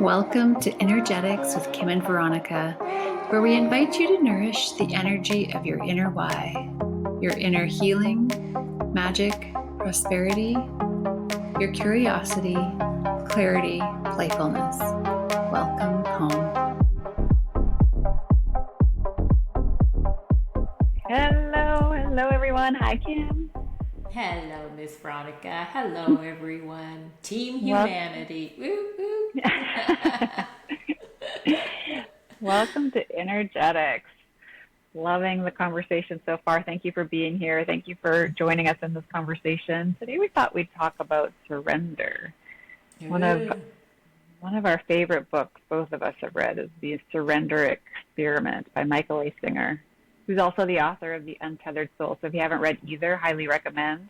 Welcome to Energetics with Kim and Veronica, where we invite you to nourish the energy of your inner why, your inner healing, magic, prosperity, your curiosity, clarity, playfulness. Welcome home. Hello everyone. Hi, Kim. Hello, Miss Veronica. Hello, everyone. Team Humanity. Woo, woo. Welcome to Energetics. Loving the conversation so far. Thank you for being here. Thank you for joining us in this conversation. Today we thought we'd talk about surrender. One of our favorite books both of us have read is The Surrender Experiment by Michael A. Singer, who's also the author of The Untethered Soul. So if you haven't read either, highly recommend.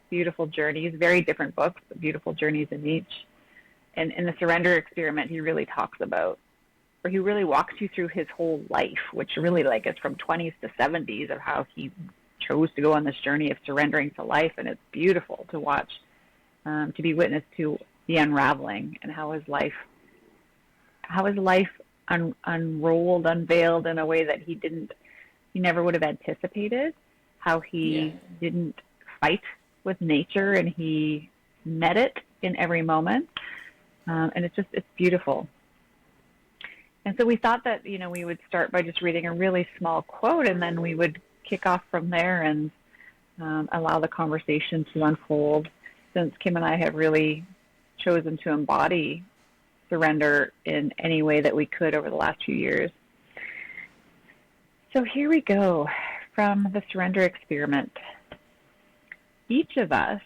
Beautiful journeys, very different books, but beautiful journeys in each. And in The Surrender Experiment, he really talks about, or he really walks you through his whole life, which really is from 20s to 70s of how he chose to go on this journey of surrendering to life. And it's beautiful to watch, to be witness to the unraveling and how his life unrolled, unveiled in a way that he never would have anticipated, how he didn't fight with nature and he met it in every moment. And it's beautiful. And so we thought that, we would start by just reading a really small quote, and then we would kick off from there and allow the conversation to unfold, since Kim and I have really chosen to embody surrender in any way that we could over the last few years. So here we go from The Surrender Experiment. Each of us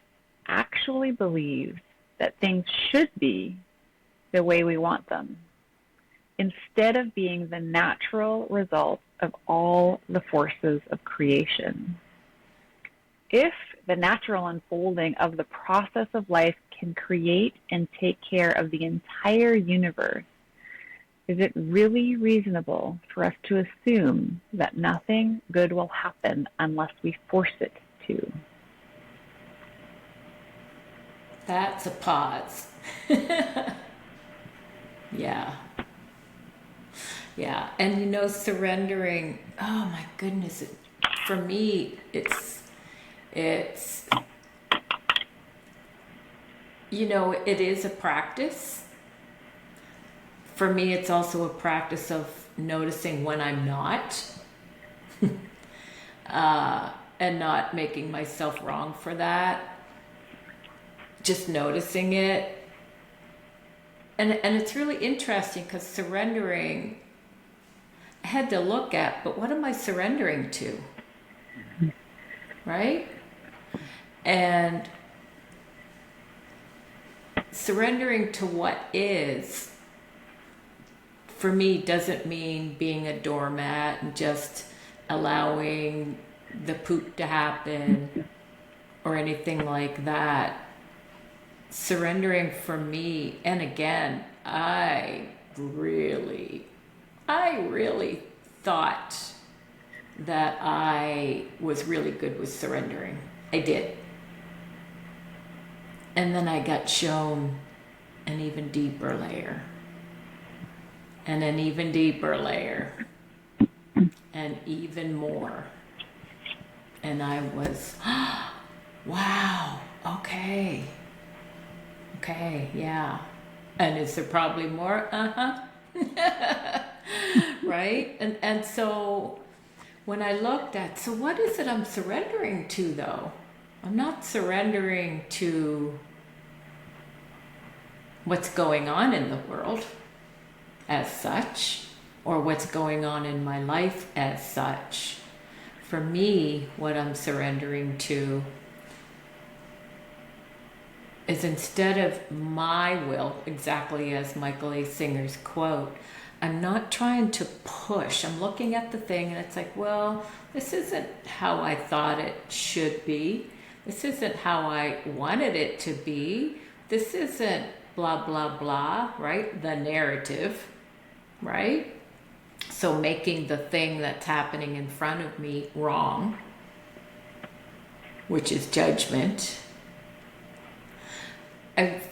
actually believes that things should be the way we want them, instead of being the natural result of all the forces of creation. If the natural unfolding of the process of life can create and take care of the entire universe, is it really reasonable for us to assume that nothing good will happen unless we force it to? That's a pause. Yeah. And surrendering, oh my goodness, for me, it's it is a practice. For me, it's also a practice of noticing when I'm not, and not making myself wrong for that. Just noticing it. And it's really interesting because surrendering, I had to look at, but what am I surrendering to? Right? And surrendering to what is, for me, doesn't mean being a doormat and just allowing the poop to happen or anything like that. Surrendering for me, and again, I really thought that I was really good with surrendering. I did. And then I got shown an even deeper layer, and an even deeper layer, and even more. And I was, wow, okay, yeah. And is there probably more? Right? And so when I looked at, so what is it I'm surrendering to, though? I'm not surrendering to what's going on in the world as such, or what's going on in my life as such. For me, what I'm surrendering to is, instead of my will, exactly as Michael A. Singer's quote, I'm not trying to push. I'm looking at the thing and it's like, well, this isn't how I thought it should be. This isn't how I wanted it to be. This isn't blah, blah, blah, right? The narrative, right? So making the thing that's happening in front of me wrong, which is judgment.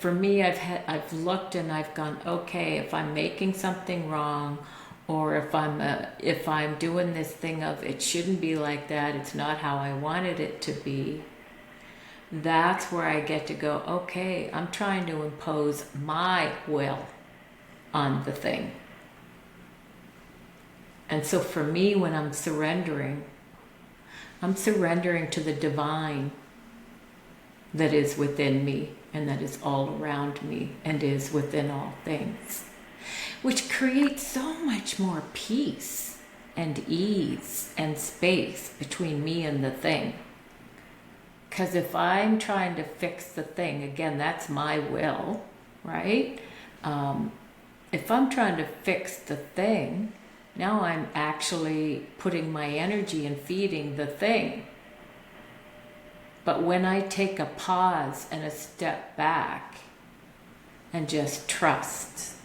For me, I've looked and I've gone, okay, if I'm making something wrong, or if I'm doing this thing of it shouldn't be like that, it's not how I wanted it to be. That's where I get to go, okay, I'm trying to impose my will on the thing. And so for me, when I'm surrendering to the divine that is within me and that is all around me and is within all things, which creates so much more peace and ease and space between me and the thing. Because if I'm trying to fix the thing, again, that's my will, right? If I'm trying to fix the thing, now I'm actually putting my energy and feeding the thing. But when I take a pause and a step back and just trust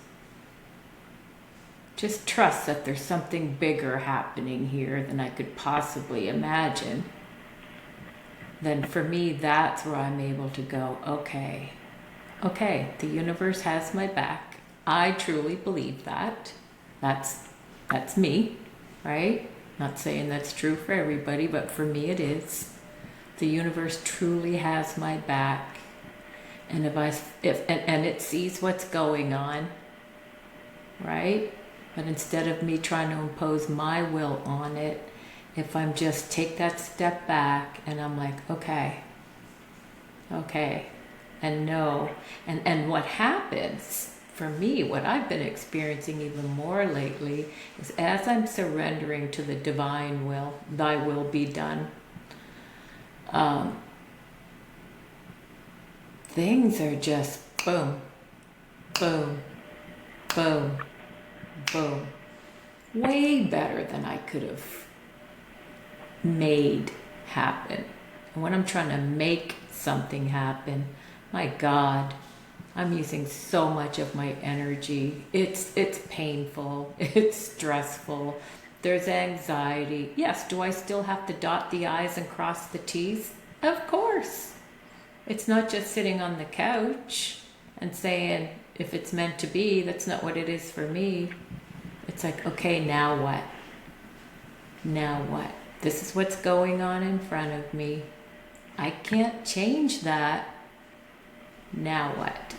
that there's something bigger happening here than I could possibly imagine, then for me, that's where I'm able to go, okay, the universe has my back. I truly believe that. That's me, right? Not saying that's true for everybody, but for me it is. The universe truly has my back. And if it sees what's going on, right? But instead of me trying to impose my will on it, if I'm just take that step back and I'm like, okay, and no. And what happens for me, what I've been experiencing even more lately is as I'm surrendering to the divine will, thy will be done, things are just boom, boom, boom, boom. Way better than I could have made happen. And when I'm trying to make something happen, my God, I'm using so much of my energy. It's painful. It's stressful. There's anxiety. Yes, do I still have to dot the I's and cross the T's? Of course. It's not just sitting on the couch and saying, if it's meant to be, that's not what it is for me. It's like, okay, now what? Now what? This is what's going on in front of me. I can't change that. Now what?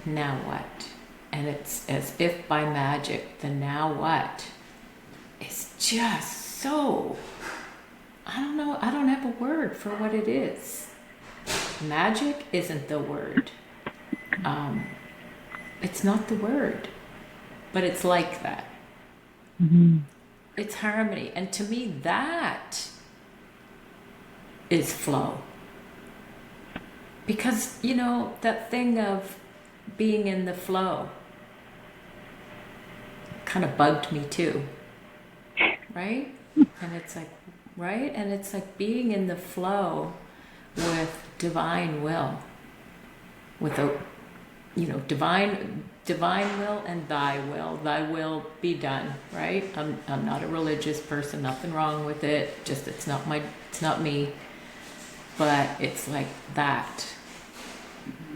Now what? And it's as if by magic, the now what is just so, I don't know, I don't have a word for what it is. Magic isn't the word. It's not the word, but it's like that. Mm-hmm. It's harmony. And to me, that is flow. Because, you know, that thing of being in the flow kind of bugged me too. Right? And it's like, right? And it's like being in the flow with divine will. With a, you know, divine will and thy will be done, right? I'm not a religious person, nothing wrong with it, just it's not me, but it's like that.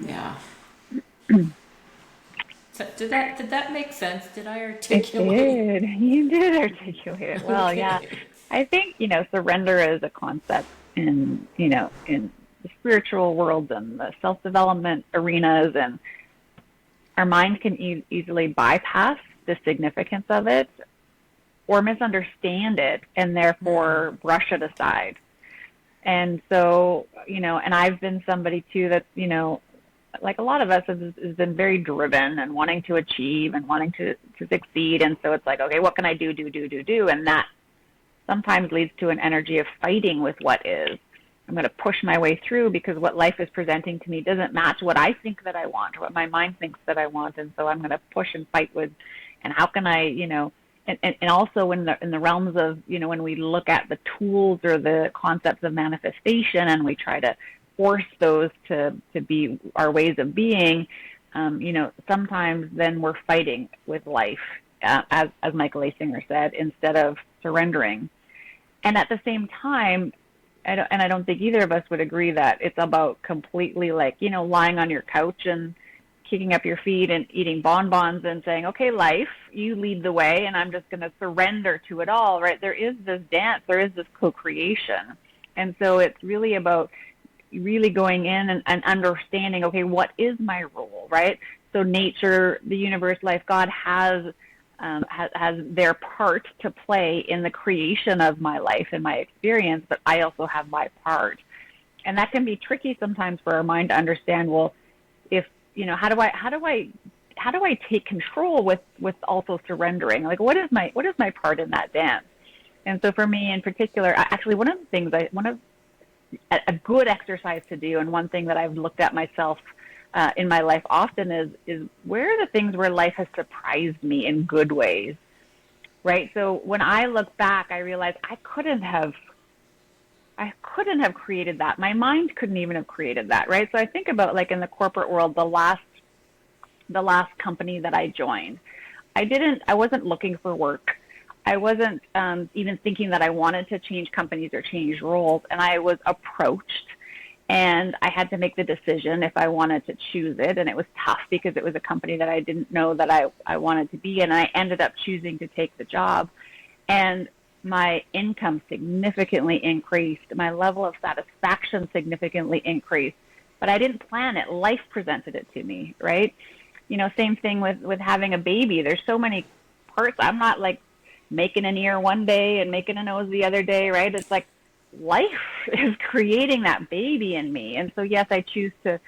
Yeah. So did that make sense? Did I articulate? It did. You did articulate it well. Okay. Yeah. I think, surrender is a concept in the spiritual world and the self-development arenas, and our mind can easily bypass the significance of it or misunderstand it and therefore brush it aside. And so, and I've been somebody too that's, like a lot of us has been very driven and wanting to achieve and wanting to succeed. And so it's like, okay, what can I do? And that sometimes leads to an energy of fighting with what is. I'm going to push my way through because what life is presenting to me doesn't match what I think that I want or what my mind thinks that I want. And so I'm going to push and fight with, and how can I, and also in the realms of, when we look at the tools or the concepts of manifestation and we try to force those to be our ways of being, sometimes then we're fighting with life, as Michael A. Singer said, instead of surrendering. And at the same time, I don't think either of us would agree that it's about completely like, lying on your couch and kicking up your feet and eating bonbons and saying, okay, life, you lead the way and I'm just going to surrender to it all, right? There is this dance, there is this co-creation. And so it's really about really going in and understanding, okay, what is my role, right? So nature, the universe, life, God has their part to play in the creation of my life and my experience, but I also have my part. And that can be tricky sometimes for our mind to understand, well, if, how do I take control with also surrendering? Like, what is my part in that dance? And so for me in particular, actually one of the things one of a good exercise to do, and one thing that I've looked at myself in my life often is where are the things where life has surprised me in good ways, right? So when I look back, I realize I couldn't have created that. My mind couldn't even have created that, right? So I think about, like, in the corporate world, the last company that I joined. I wasn't looking for work. I wasn't even thinking that I wanted to change companies or change roles. And I was approached and I had to make the decision if I wanted to choose it. And it was tough because it was a company that I didn't know that I wanted to be in. And I ended up choosing to take the job. And my income significantly increased. My level of satisfaction significantly increased. But I didn't plan it. Life presented it to me, right? Same thing with having a baby. There's so many parts. I'm not like making an ear one day and making a nose the other day, right? It's like life is creating that baby in me. And so, yes, I choose to,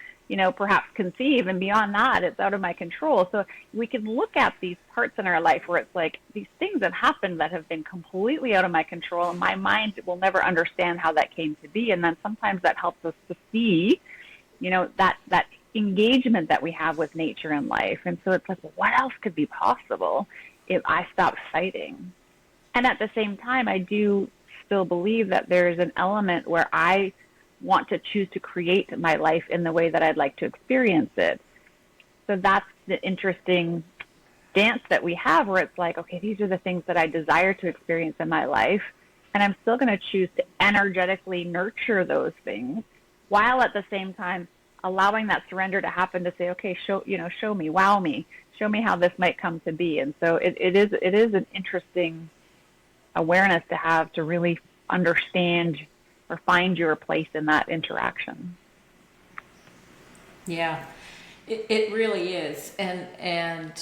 perhaps conceive, and beyond that, it's out of my control. So we can look at these parts in our life where it's like these things have happened that have been completely out of my control, and my mind will never understand how that came to be. And then sometimes that helps us to see, that engagement that we have with nature and life. And so it's like, well, what else could be possible if I stopped fighting? And at the same time, I do still believe that there's an element where I want to choose to create my life in the way that I'd like to experience it. So that's the interesting dance that we have, where it's like, okay, these are the things that I desire to experience in my life. And I'm still going to choose to energetically nurture those things, while at the same time allowing that surrender to happen, to say, okay, show me, wow me, show me how this might come to be. And so it is an interesting awareness to have, to really understand or find your place in that interaction. Yeah, it really is. And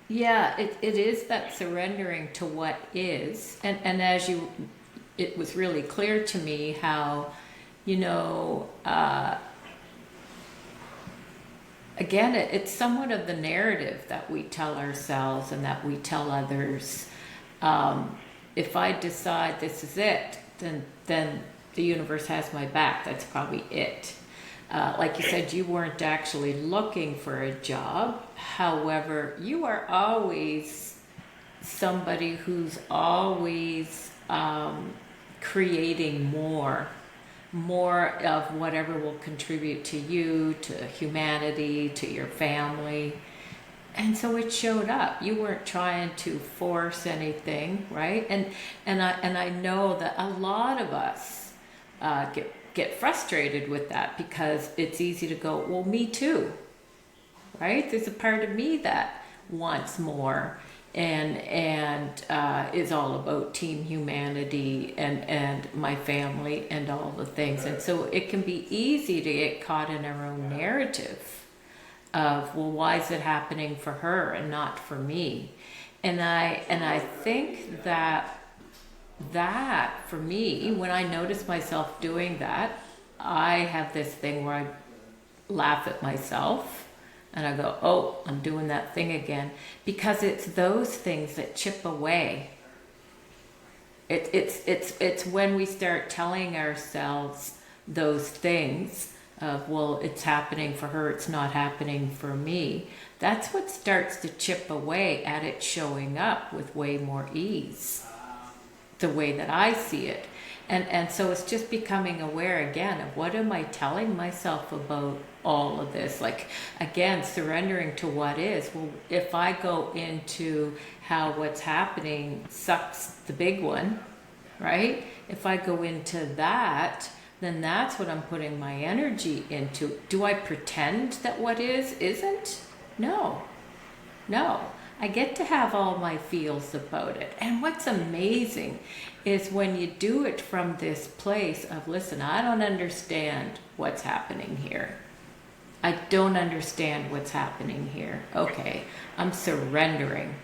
yeah, it is that surrendering to what is. And as it was really clear to me how, you know, again, it's somewhat of the narrative that we tell ourselves and that we tell others. If I decide this is it, then the universe has my back. That's probably it. Like you said, you weren't actually looking for a job. However, you are always somebody who's always creating more of whatever will contribute to you, to humanity, to your family. And so it showed up. You weren't trying to force anything, right? And I know that a lot of us get frustrated with that, because it's easy to go, well, me too, right? There's a part of me that wants more and is all about team humanity and my family and all the things. And so it can be easy to get caught in our own narrative of, well, why is it happening for her and not for me? And I think that for me, when I notice myself doing that, I have this thing where I laugh at myself and I go, oh, I'm doing that thing again. Because it's those things that chip away. It's when we start telling ourselves those things of, well, it's happening for her, it's not happening for me. That's what starts to chip away at it showing up with way more ease, the way that I see it. And so it's just becoming aware again of what am I telling myself about all of this? Like, again, surrendering to what is. Well, if I go into how what's happening sucks the big one, right? If I go into that, then that's what I'm putting my energy into. Do I pretend that what is isn't? No. No. I get to have all my feels about it. And what's amazing is when you do it from this place of, listen, I don't understand what's happening here. I don't understand what's happening here. Okay, I'm surrendering.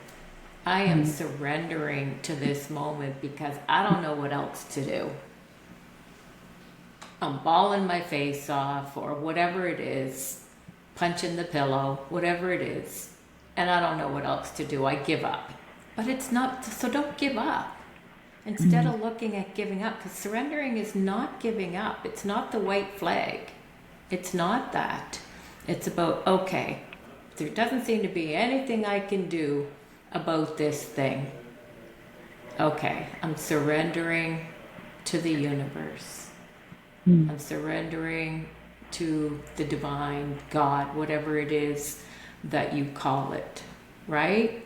I am surrendering to this moment because I don't know what else to do. I'm bawling my face off or whatever it is, punching the pillow, whatever it is, and I don't know what else to do. I give up. But it's not, so don't give up. Instead of looking at giving up, because surrendering is not giving up. It's not the white flag. It's not that. It's about, okay, there doesn't seem to be anything I can do about this thing. Okay, I'm surrendering to the universe. I'm surrendering to the divine, God, whatever it is that you call it, right?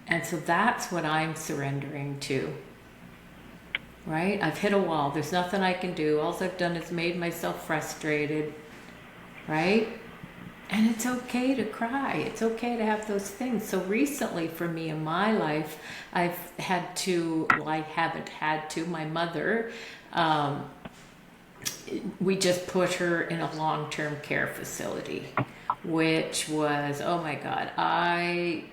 And so that's what I'm surrendering to, right? I've hit a wall. There's nothing I can do. All I've done is made myself frustrated, right? And it's okay to cry. It's okay to have those things. So recently for me in my life, I've had to, well, I haven't had to, my mother, we just put her in a long-term care facility, which was, oh my God, I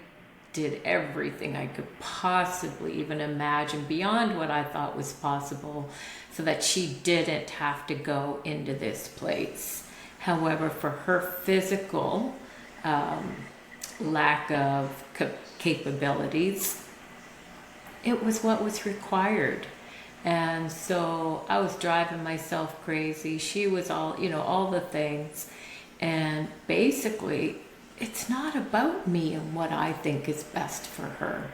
did everything I could possibly even imagine beyond what I thought was possible so that she didn't have to go into this place. However, for her physical lack of capabilities, it was what was required. And so I was driving myself crazy. She was all, all the things. And basically, it's not about me and what I think is best for her.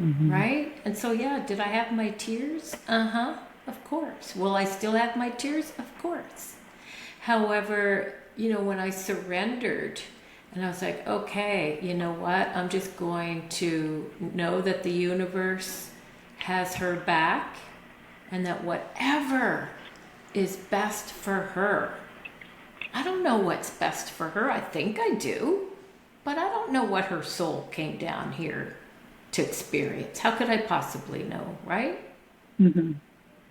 Right? And so, yeah, did I have my tears? Of course. Will I still have my tears? Of course. However, when I surrendered and I was like, okay, you know what? I'm just going to know that the universe has her back and that whatever is best for her. I don't know what's best for her. I think I do, but I don't know what her soul came down here to experience. How could I possibly know, right?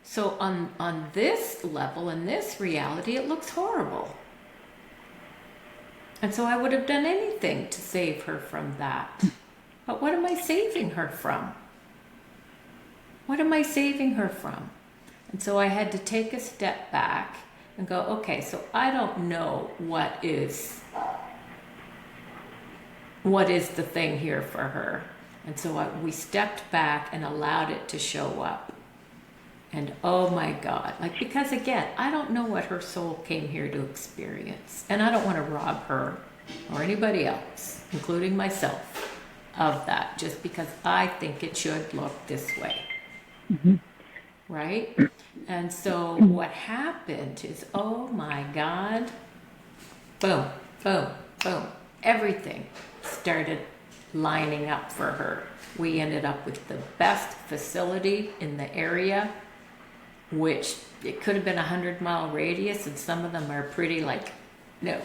So on this level, in this reality, it looks horrible. And so I would have done anything to save her from that. But what am I saving her from? What am I saving her from? And so I had to take a step back and go, okay, so I don't know what is the thing here for her. And so we stepped back and allowed it to show up. And oh my God, because again, I don't know what her soul came here to experience. And I don't want to rob her or anybody else, including myself, of that, just because I think it should look this way. Right? And so what happened is, oh my God, boom, boom, boom. Everything started lining up for her. We ended up with the best facility in the area, which it could have been 100-mile radius, and some of them are pretty no,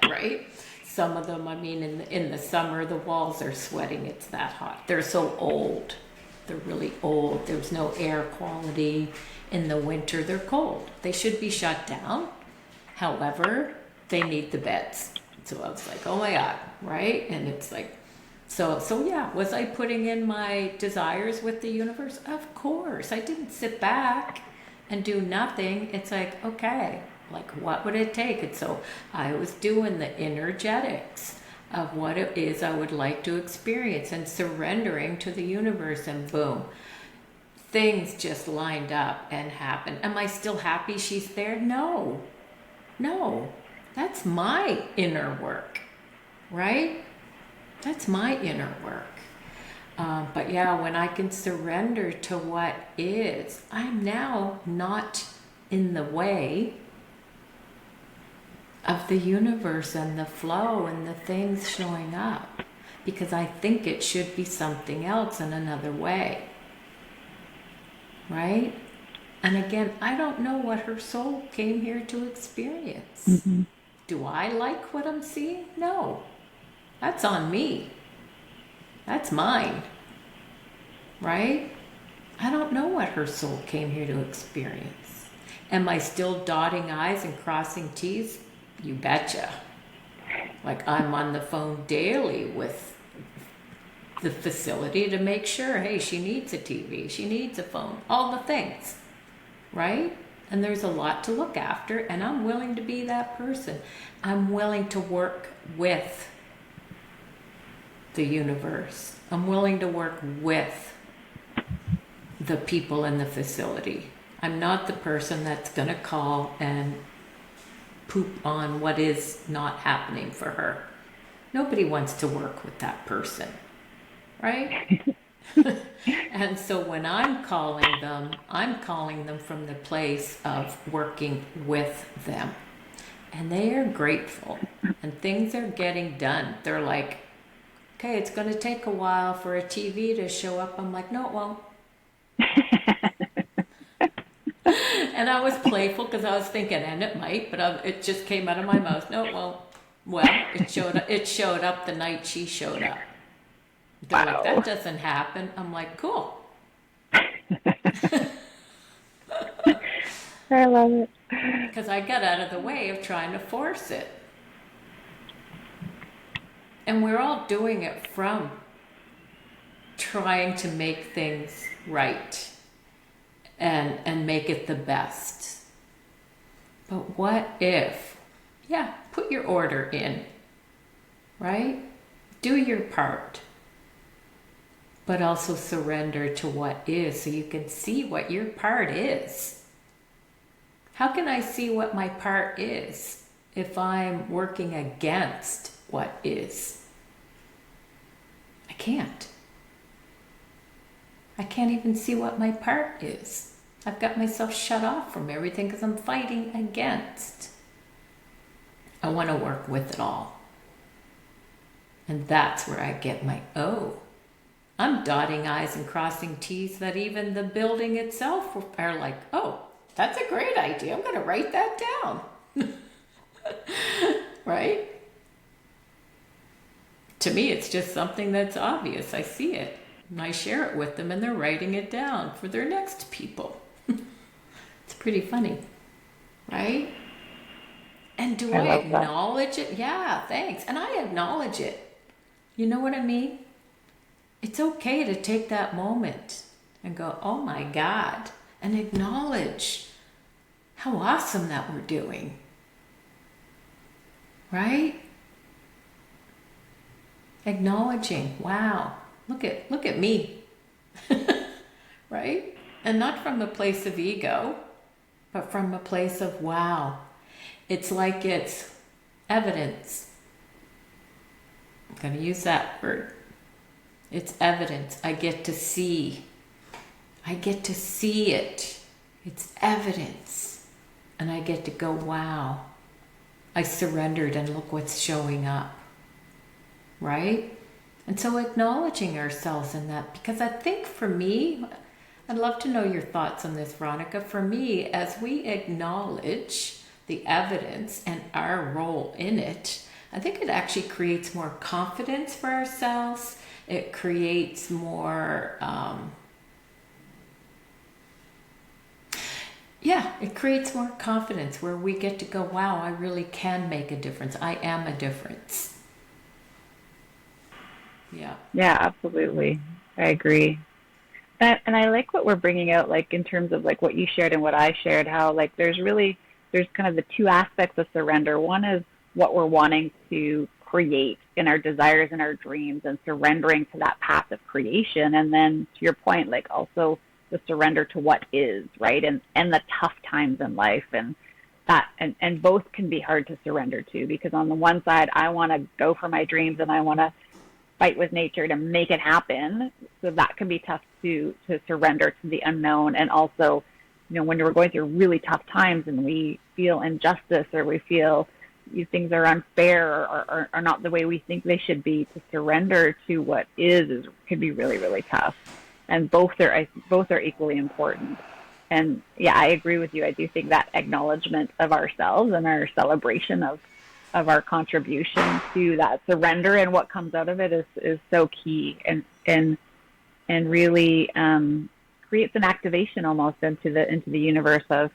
right? Some of them, in the summer, the walls are sweating. It's that hot. They're so old. They're really old. There's no air quality. In the winter, they're cold. They should be shut down. However, they need the beds. So I was like, oh my God, right? And it's like, so yeah, was I putting in my desires with the universe? Of course. I didn't sit back and do nothing. It's like, okay, what would it take? And so I was doing the energetics of what it is I would like to experience and surrendering to the universe, and boom, things just lined up and happened. Am I still happy she's there? No, that's my inner work, right? That's my inner work. But yeah, when I can surrender to what is, I'm now not in the way of the universe and the flow and the things showing up, because I think it should be something else in another way, right? And again, I don't know what her soul came here to experience. Mm-hmm. Do I like what I'm seeing? No. That's on me. That's mine, right? I don't know what her soul came here to experience. Am I still dotting I's and crossing T's? You betcha. Like, I'm on the phone daily with the facility to make sure, hey, she needs a TV, she needs a phone, all the things, right? And there's a lot to look after, and I'm willing to be that person. I'm willing to work with the universe. I'm willing to work with the people in the facility. I'm not the person that's going to call and poop on what is not happening for her. Nobody wants to work with that person, right? And so when I'm calling them from the place of working with them. And they are grateful, and things are getting done. They're like, okay, it's going to take a while for a TV to show up. I'm like, no, it won't. And I was playful because I was thinking, and it might, but it just came out of my mouth. No, it won't. Well, it showed up the night she showed up. They're like, that doesn't happen. I'm like, cool. I love it. Because I got out of the way of trying to force it. And we're all doing it from trying to make things right and make it the best. But what if, yeah, put your order in, right? Do your part. But also surrender to what is so you can see what your part is. How can I see what my part is if I'm working against what is? I can't. I can't even see what my part is. I've got myself shut off from everything because I'm fighting against. I want to work with it all. And that's where I get my, I'm dotting I's and crossing T's that even the building itself are like, oh, that's a great idea. I'm going to write that down. Right? To me, it's just something that's obvious. I see it. And I share it with them, and they're writing it down for their next people. It's pretty funny. Right? And do I acknowledge it? Yeah, thanks. And I acknowledge it. You know what I mean? It's okay to take that moment and go, oh my God, and acknowledge how awesome that we're doing. Right? Acknowledging, wow, look at me. Right? And not from a place of ego, but from a place of wow. It's like it's evidence. I'm going to use that word. It's evidence. I get to see. I get to see it. It's evidence. And I get to go, wow, I surrendered and look what's showing up. Right? And so acknowledging ourselves in that, because I think for me, I'd love to know your thoughts on this, Veronica. For me, as we acknowledge the evidence and our role in it, I think it actually creates more confidence for ourselves. It creates more, it creates more confidence where we get to go, wow, I really can make a difference. I am a difference. Yeah. Yeah, absolutely. I agree. And I like what we're bringing out, like in terms of like what you shared and what I shared, how like there's kind of the two aspects of surrender. One is what we're wanting to create in our desires and our dreams and surrendering to that path of creation. And then to your point, like also the surrender to what is, right? And the tough times in life and that, and both can be hard to surrender to, because on the one side, I want to go for my dreams and I want to fight with nature to make it happen. So that can be tough to surrender to the unknown. And also, when we're going through really tough times and we feel injustice, or we feel these things are unfair, or are not the way we think they should be, to surrender to what is can be really, really tough. And both are equally important. And yeah, I agree with you. I do think that acknowledgement of ourselves and our celebration of our contribution to that surrender and what comes out of it is so key, and really creates an activation almost into the universe of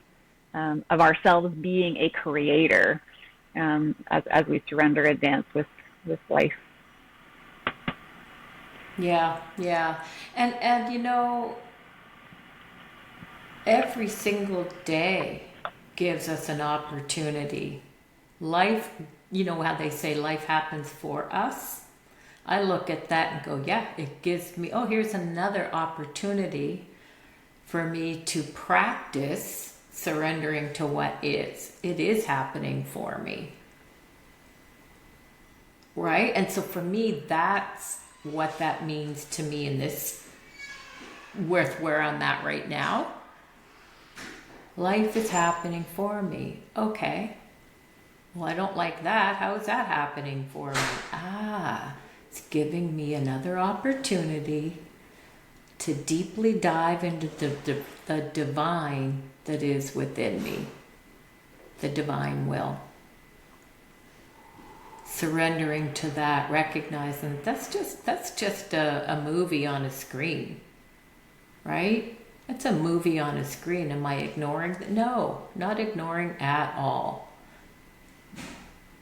ourselves being a creator, as we surrender and dance with life. Yeah, yeah. And every single day gives us an opportunity. Life, how they say life happens for us. I look at that and go, yeah, it gives me, here's another opportunity for me to practice surrendering to what is. It is happening for me. Right? And so for me, that's what that means to me in this, with where I'm at right now. Life is happening for me. Okay. Well, I don't like that. How is that happening for me? It's giving me another opportunity to deeply dive into the divine that is within me, the divine will. Surrendering to that, recognizing that's just a movie on a screen, right? It's a movie on a screen. Am I ignoring? No, not ignoring at all.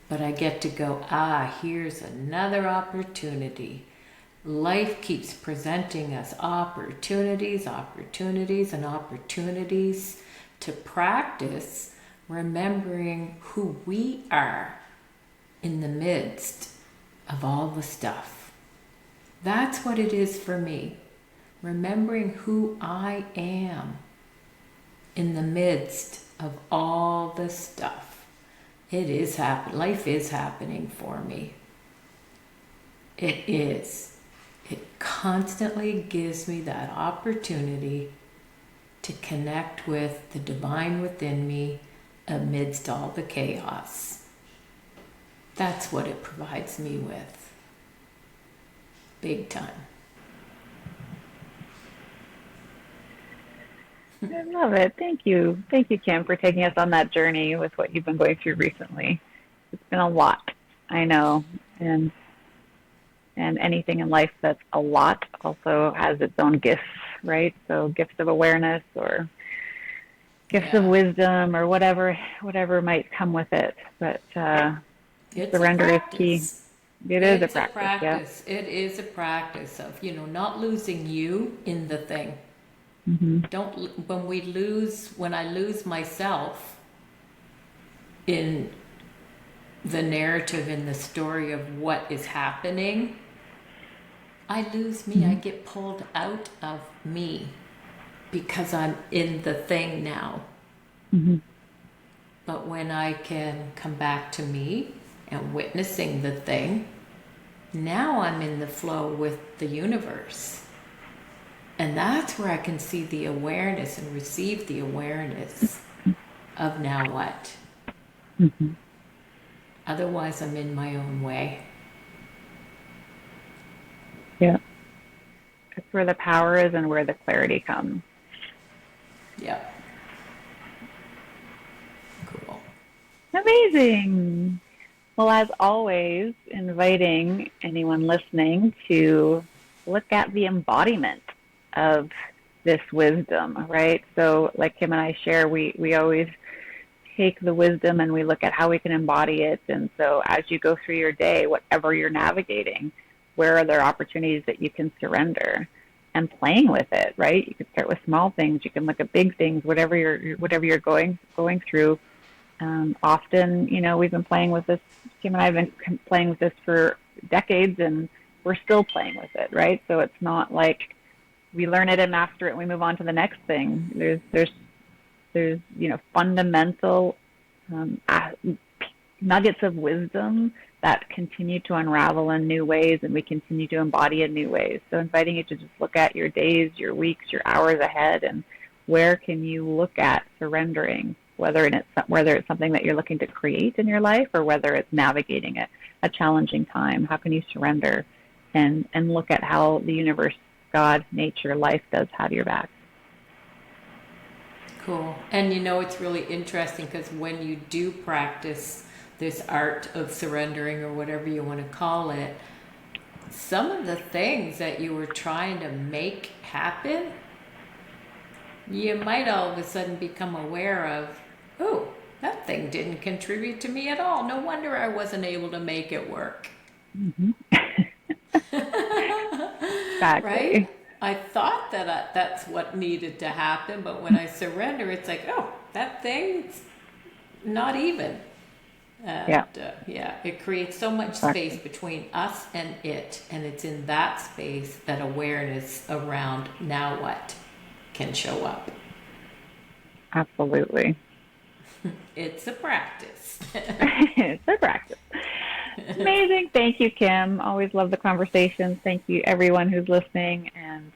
But I get to go, here's another opportunity. Life keeps presenting us opportunities, and opportunities to practice remembering who we are in the midst of all the stuff. That's what it is for me. Remembering who I am in the midst of all the stuff. It is happening. Life is happening for me. It is. It constantly gives me that opportunity to connect with the divine within me amidst all the chaos. That's what it provides me with. Big time. I love it. Thank you, Kim, for taking us on that journey with what you've been going through recently. It's been a lot, I know, and anything in life that's a lot also has its own gifts, right? So gifts of awareness, or gifts of wisdom, or whatever might come with it. But surrender is key. It is a practice. Yeah. It is a practice of, not losing you in the thing. Mm-hmm. When I lose myself in the narrative, in the story of what is happening, I lose me. Mm-hmm. I get pulled out of me because I'm in the thing now. Mm-hmm. But when I can come back to me and witnessing the thing, now I'm in the flow with the universe. And that's where I can see the awareness and receive the awareness of now what. Mm-hmm. Otherwise, I'm in my own way. Yeah. That's where the power is and where the clarity comes. Yeah. Cool. Amazing. Well, as always, inviting anyone listening to look at the embodiment of this wisdom, right? So like Kim and I share, we always take the wisdom and we look at how we can embody it. And so as you go through your day, whatever you're navigating, where are there opportunities that you can surrender, and playing with it, right? You can start with small things. You can look at big things, whatever you're going through. Often, we've been playing with this. Kim and I have been playing with this for decades, and we're still playing with it, right? So it's not like we learn it and master it and we move on to the next thing. There's fundamental nuggets of wisdom that continue to unravel in new ways, and we continue to embody in new ways. So inviting you to just look at your days, your weeks, your hours ahead, and where can you look at surrendering, whether it's something that you're looking to create in your life or whether it's navigating a challenging time. How can you surrender and look at how the universe, God, nature, life does have your back. Cool. And it's really interesting because when you do practice this art of surrendering, or whatever you want to call it, some of the things that you were trying to make happen, you might all of a sudden become aware of, oh, that thing didn't contribute to me at all. No wonder I wasn't able to make it work. Mm-hmm. Exactly. Right? I thought that that's what needed to happen, but when I surrender, it's like, oh, that thing's not even. And it creates so much space between us and it, and it's in that space that awareness around now what can show up. Absolutely. It's a practice. It's a practice. Amazing. Thank you, Kim. Always love the conversations. Thank you, everyone who's listening, and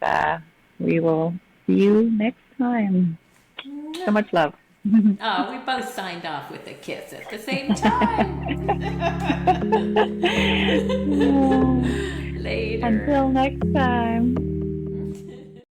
we will see you next time. So much love. Oh, we both signed off with a kiss at the same time. Later. Until next time.